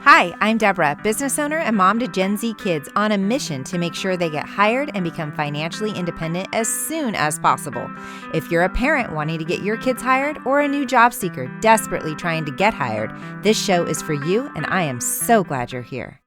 Hi, I'm Deborah, business owner and mom to Gen Z kids on a mission to make sure they get hired and become financially independent as soon as possible. If you're a parent wanting to get your kids hired or a new job seeker desperately trying to get hired, this show is for you, and I am so glad you're here.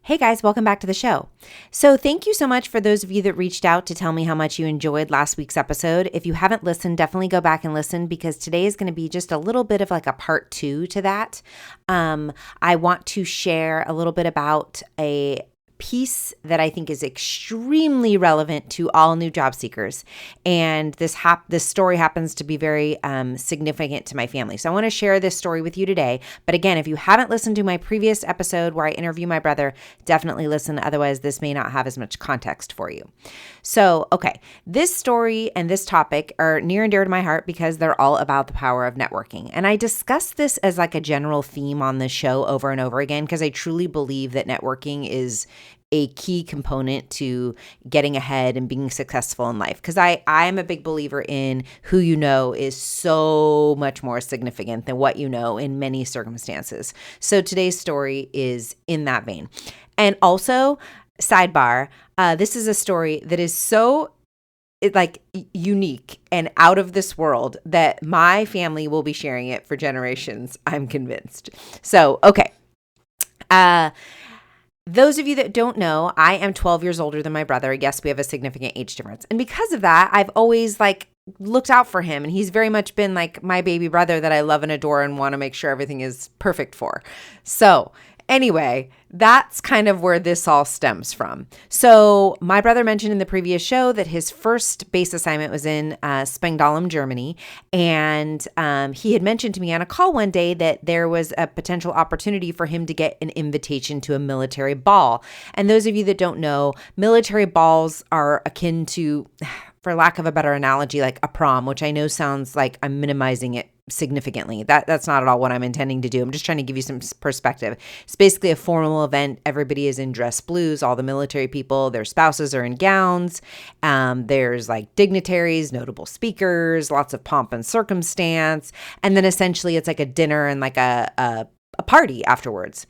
Hey guys, welcome back to the show. So thank you so much for those of you that reached out to tell me how much you enjoyed last week's episode. If you haven't listened, definitely go back and listen because today is going to be just a little bit of like a part 2 to that. I want to share a little bit about a piece that I think is extremely relevant to all new job seekers. And this story happens to be very significant to my family. So I want to share this story with you today. But again, if you haven't listened to my previous episode where I interview my brother, definitely listen. Otherwise, this may not have as much context for you. So, okay, this story and this topic are near and dear to my heart because they're all about the power of networking. And I discuss this as like a general theme on this show over and over again because I truly believe that networking is a key component to getting ahead and being successful in life. Because I am a big believer in who you know is so much more significant than what you know in many circumstances. So today's story is in that vein. And also, sidebar, this is a story that is so unique and out of this world that my family will be sharing it for generations, I'm convinced. So, okay. Those of you that don't know, I am 12 years older than my brother. Yes, we have a significant age difference. And because of that, I've always looked out for him. And he's very much been like my baby brother that I love and adore and want to make sure everything is perfect for. So anyway, that's kind of where this all stems from. So my brother mentioned in the previous show that his first base assignment was in Spangdahlem, Germany. And he had mentioned to me on a call one day that there was a potential opportunity for him to get an invitation to a military ball. And those of you that don't know, military balls are akin to, for lack of a better analogy, like a prom, which I know sounds like I'm minimizing it significantly. That's not at all what I'm intending to do. I'm just trying to give you some perspective. It's basically a formal event. Everybody is in dress blues. All the military people, their spouses are in gowns. There's like dignitaries, notable speakers, lots of pomp and circumstance. And then essentially it's like a dinner and like a party afterwards.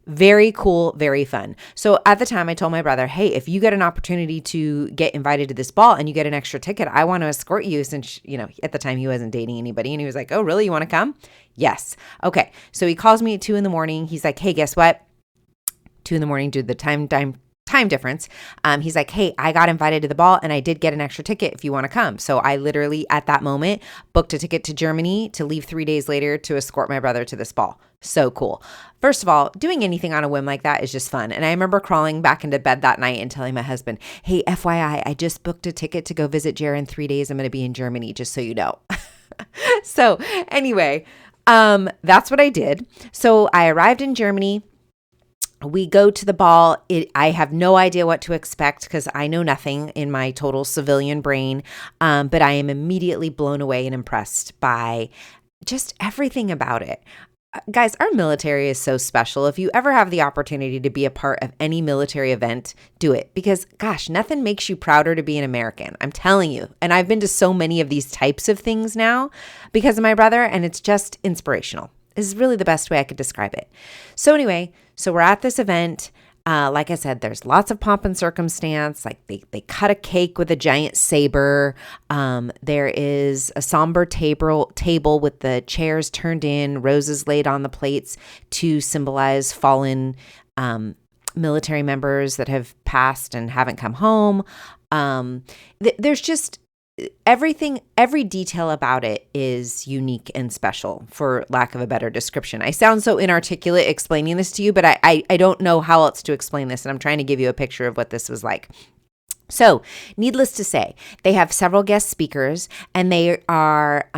Very cool, very fun. So at the time I told my brother, hey, if you get an opportunity to get invited to this ball and you get an extra ticket, I want to escort you since, at the time he wasn't dating anybody. And he was like, oh, really? You want to come? Yes. Okay. So he calls me at 2 a.m. He's like, hey, guess what? 2 a.m. due to the time difference. He's like, hey, I got invited to the ball and I did get an extra ticket if you want to come. So I literally at that moment booked a ticket to Germany to leave 3 days later to escort my brother to this ball. So cool. First of all, doing anything on a whim like that is just fun. And I remember crawling back into bed that night and telling my husband, hey, FYI, I just booked a ticket to go visit Jer in 3 days. I'm going to be in Germany, just so you know. So anyway, that's what I did. So I arrived in Germany. We go to the ball. I have no idea what to expect because I know nothing in my total civilian brain, but I am immediately blown away and impressed by just everything about it. Guys, our military is so special. If you ever have the opportunity to be a part of any military event, do it because, gosh, nothing makes you prouder to be an American. I'm telling you. And I've been to so many of these types of things now because of my brother, and it's just inspirational. Is really the best way I could describe it. So anyway, we're at this event. Like I said, there's lots of pomp and circumstance. Like they cut a cake with a giant saber. There is a somber table with the chairs turned in, roses laid on the plates to symbolize fallen military members that have passed and haven't come home. There's just everything, every detail about it is unique and special, for lack of a better description. I sound so inarticulate explaining this to you, but I don't know how else to explain this, and I'm trying to give you a picture of what this was like. So, needless to say, they have several guest speakers, and they are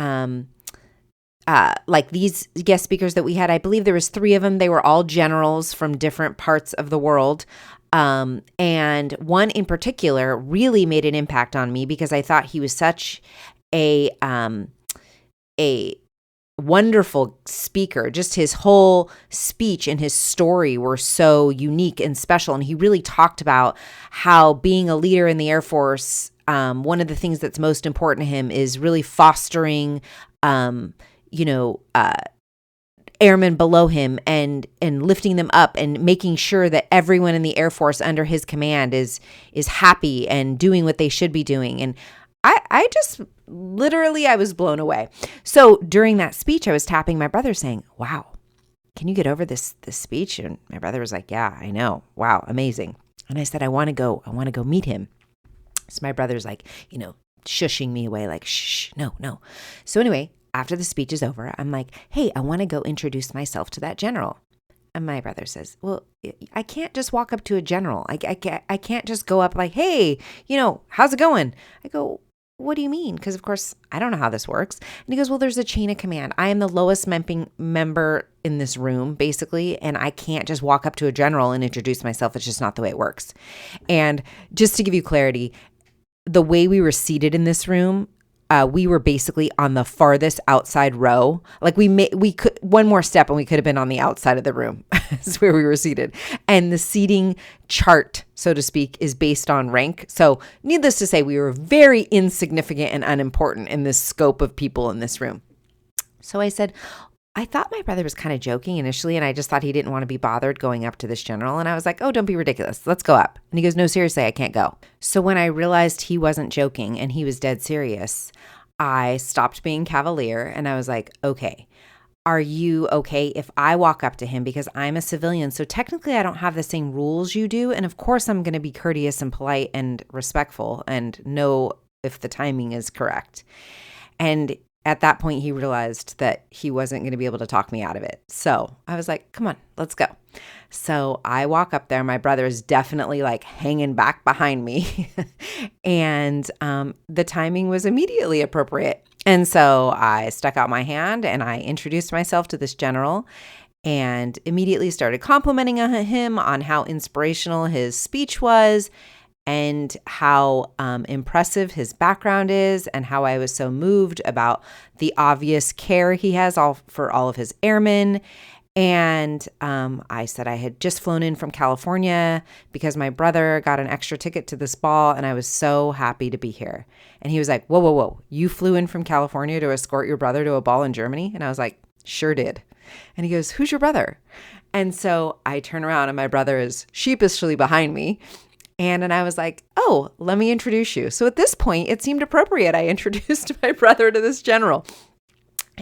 like these guest speakers that we had. I believe there was 3 of them. They were all generals from different parts of the world. And one in particular really made an impact on me because I thought he was such a wonderful speaker. Just his whole speech and his story were so unique and special. And he really talked about how being a leader in the Air Force, one of the things that's most important to him is really fostering, airmen below him and lifting them up and making sure that everyone in the Air Force under his command is happy and doing what they should be doing. And I just literally, I was blown away. So during that speech, I was tapping my brother saying, wow, can you get over this speech? And my brother was like, yeah, I know. Wow, amazing. And I said, I want to go meet him. So my brother's like, shushing me away, like, shh, no. So anyway, after the speech is over, I'm like, hey, I want to go introduce myself to that general. And my brother says, well, I can't just walk up to a general. I can't just go up like, hey, how's it going? I go, what do you mean? Because of course, I don't know how this works. And he goes, well, there's a chain of command. I am the lowest member in this room, basically, and I can't just walk up to a general and introduce myself. It's just not the way it works. And just to give you clarity, the way we were seated in this room, we were basically on the farthest outside row. Like we could one more step and we could have been on the outside of the room. Is where we were seated. And the seating chart, so to speak, is based on rank. So needless to say, we were very insignificant and unimportant in this scope of people in this room. So I said, I thought my brother was kind of joking initially, and I just thought he didn't want to be bothered going up to this general. And I was like, oh, don't be ridiculous. Let's go up. And he goes, no, seriously, I can't go. So when I realized he wasn't joking and he was dead serious, I stopped being cavalier and I was like, okay, are you okay if I walk up to him? Because I'm a civilian. So technically I don't have the same rules you do. And of course I'm going to be courteous and polite and respectful and know if the timing is correct. And at that point, he realized that he wasn't going to be able to talk me out of it. So I was like, come on, let's go. So I walk up there. My brother is definitely like hanging back behind me. And the timing was immediately appropriate. And so I stuck out my hand and I introduced myself to this general and immediately started complimenting him on how inspirational his speech was and how impressive his background is and how I was so moved about the obvious care he has for all of his airmen. And I said I had just flown in from California because my brother got an extra ticket to this ball and I was so happy to be here. And he was like, whoa, you flew in from California to escort your brother to a ball in Germany? And I was like, sure did. And he goes, who's your brother? And so I turn around and my brother is sheepishly behind me. And I was like, oh, let me introduce you. So at this point, it seemed appropriate. I introduced my brother to this general.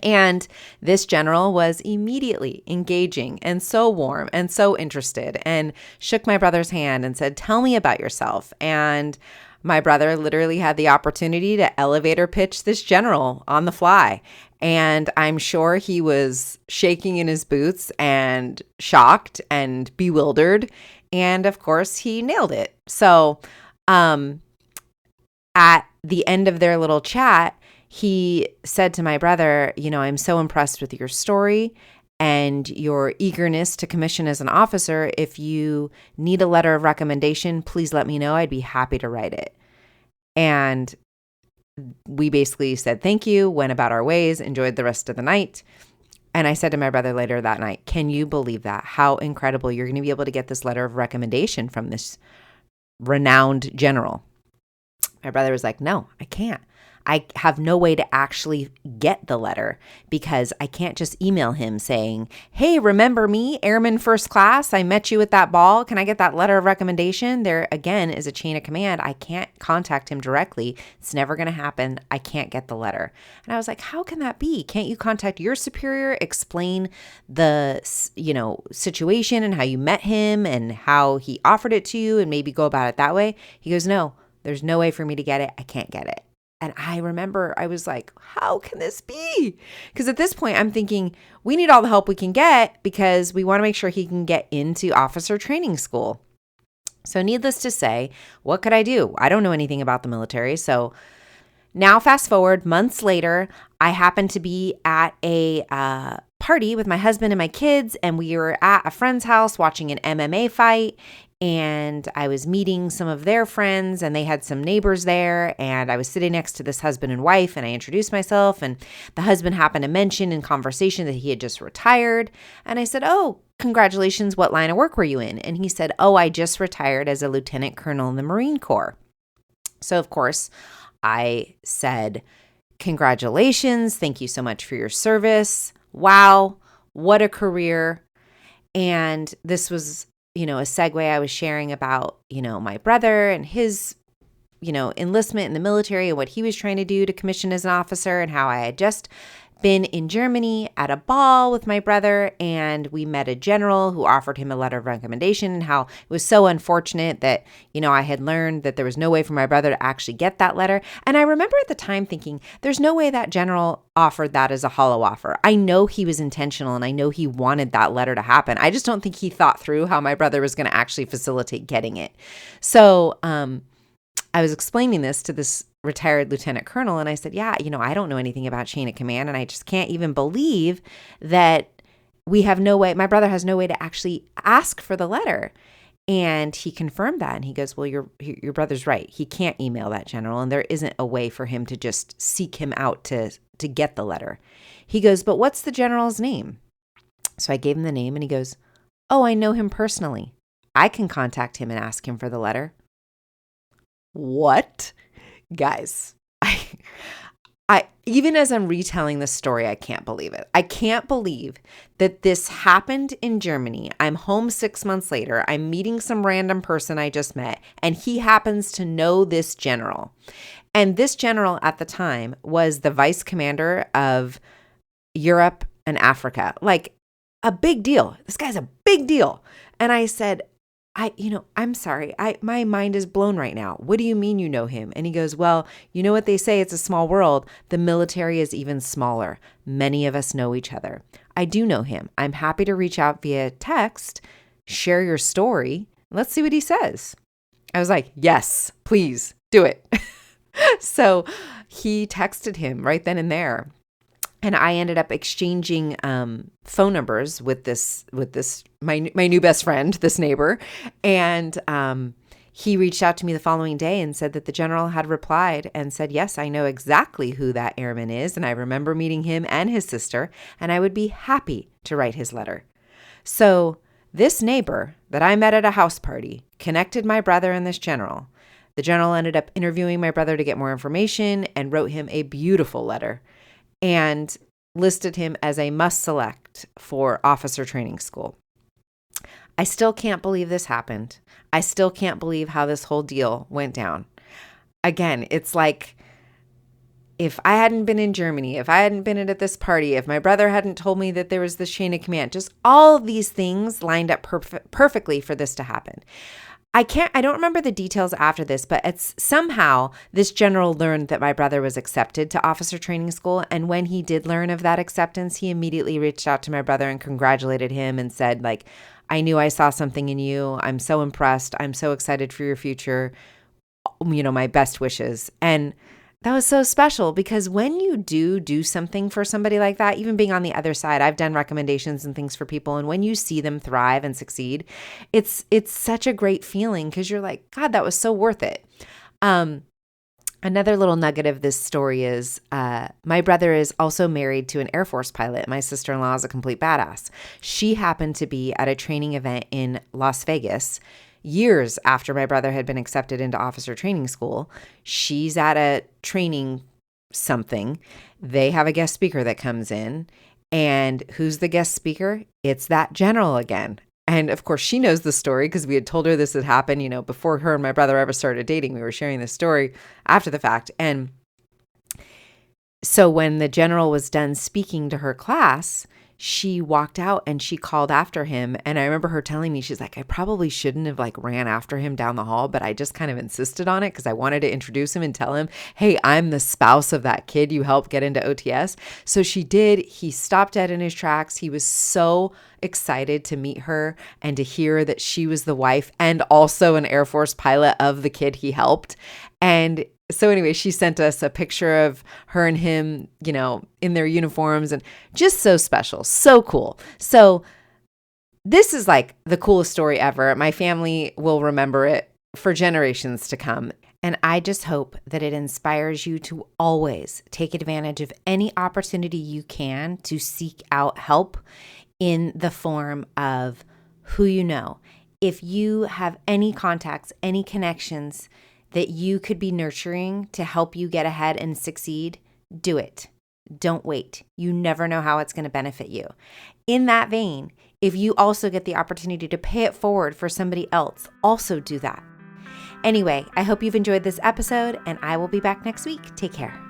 And this general was immediately engaging and so warm and so interested and shook my brother's hand and said, tell me about yourself. And my brother literally had the opportunity to elevator pitch this general on the fly. And I'm sure he was shaking in his boots and shocked and bewildered. And of course, he nailed it. So at the end of their little chat, he said to my brother, I'm so impressed with your story and your eagerness to commission as an officer. If you need a letter of recommendation, please let me know. I'd be happy to write it. And we basically said thank you, went about our ways, enjoyed the rest of the night. And I said to my brother later that night, can you believe that? How incredible. You're going to be able to get this letter of recommendation from this renowned general. My brother was like, no, I can't. I have no way to actually get the letter because I can't just email him saying, hey, remember me, Airman First Class? I met you at that ball. Can I get that letter of recommendation? There, again, is a chain of command. I can't contact him directly. It's never going to happen. I can't get the letter. And I was like, how can that be? Can't you contact your superior, explain the, situation and how you met him and how he offered it to you and maybe go about it that way? He goes, no, there's no way for me to get it. I can't get it. And I remember I was like, how can this be? Because at this point, I'm thinking we need all the help we can get because we want to make sure he can get into officer training school. So needless to say, what could I do? I don't know anything about the military. So now fast forward months later, I happened to be at a party with my husband and my kids, and we were at a friend's house watching an MMA fight. And I was meeting some of their friends and they had some neighbors there. And I was sitting next to this husband and wife and I introduced myself. And the husband happened to mention in conversation that he had just retired. And I said, oh, congratulations. What line of work were you in? And he said, oh, I just retired as a lieutenant colonel in the Marine Corps. So, of course, I said, congratulations. Thank you so much for your service. Wow. what a career. And this was, a segue I was sharing about, my brother and his, enlistment in the military and what he was trying to do to commission as an officer, and how I had just been in Germany at a ball with my brother, and we met a general who offered him a letter of recommendation, and how it was so unfortunate that, I had learned that there was no way for my brother to actually get that letter. And I remember at the time thinking, there's no way that general offered that as a hollow offer. I know he was intentional, and I know he wanted that letter to happen. I just don't think he thought through how my brother was going to actually facilitate getting it. So, I was explaining this to this retired lieutenant colonel, and I said, yeah, I don't know anything about chain of command, and I just can't even believe that we have no way, my brother has no way to actually ask for the letter. And he confirmed that, and he goes, well, your brother's right. He can't email that general, and there isn't a way for him to just seek him out to get the letter. He goes, but what's the general's name? So I gave him the name, and he goes, oh, I know him personally. I can contact him and ask him for the letter. What? Guys, I even as I'm retelling this story, I can't believe it. I can't believe that this happened in Germany. I'm home 6 months later. I'm meeting some random person I just met, and he happens to know this general. And this general at the time was the vice commander of Europe and Africa. Like, a big deal. This guy's a big deal. And I said, I'm sorry. My mind is blown right now. What do you mean you know him? And he goes, well, you know what they say, it's a small world. The military is even smaller. Many of us know each other. I do know him. I'm happy to reach out via text, share your story. Let's see what he says. I was like, yes, please do it. So he texted him right then and there. And I ended up exchanging phone numbers with this my new best friend, this neighbor, and he reached out to me the following day and said that the general had replied and said, yes, I know exactly who that airman is, and I remember meeting him and his sister, and I would be happy to write his letter. So this neighbor that I met at a house party connected my brother and this general. The general ended up interviewing my brother to get more information and wrote him a beautiful letter, and listed him as a must select for officer training school. I still can't believe this happened. I still can't believe how this whole deal went down. Again, it's like, if I hadn't been in Germany, if I hadn't been at this party, if my brother hadn't told me that there was this chain of command, just all of these things lined up perfectly for this to happen. I don't remember the details after this, but it's somehow this general learned that my brother was accepted to officer training school. And when he did learn of that acceptance, he immediately reached out to my brother and congratulated him and said, like, I knew I saw something in you. I'm so impressed. I'm so excited for your future. My best wishes. And that was so special, because when you do something for somebody like that, even being on the other side, I've done recommendations and things for people. And when you see them thrive and succeed, it's such a great feeling, because you're like, God, that was so worth it. Another little nugget of this story is my brother is also married to an Air Force pilot. My sister-in-law is a complete badass. She happened to be at a training event in Las Vegas years after my brother had been accepted into officer training school. She's at a training something. They have a guest speaker that comes in. And who's the guest speaker? It's that general again. And of course, she knows the story because we had told her this had happened, before her and my brother ever started dating. We were sharing this story after the fact. And so when the general was done speaking to her class, she walked out and she called after him. And I remember her telling me, she's like, I probably shouldn't have ran after him down the hall, but I just kind of insisted on it because I wanted to introduce him and tell him, hey, I'm the spouse of that kid you helped get into OTS. So she did. He stopped dead in his tracks. He was so excited to meet her and to hear that she was the wife and also an Air Force pilot of the kid he helped. And so anyway, she sent us a picture of her and him, in their uniforms, and just so special, so cool. So this is like the coolest story ever. My family will remember it for generations to come. And I just hope that it inspires you to always take advantage of any opportunity you can to seek out help in the form of who you know. If you have any contacts, any connections that you could be nurturing to help you get ahead and succeed, do it. Don't wait. You never know how it's going to benefit you. In that vein, if you also get the opportunity to pay it forward for somebody else, also do that. Anyway, I hope you've enjoyed this episode, and I will be back next week. Take care.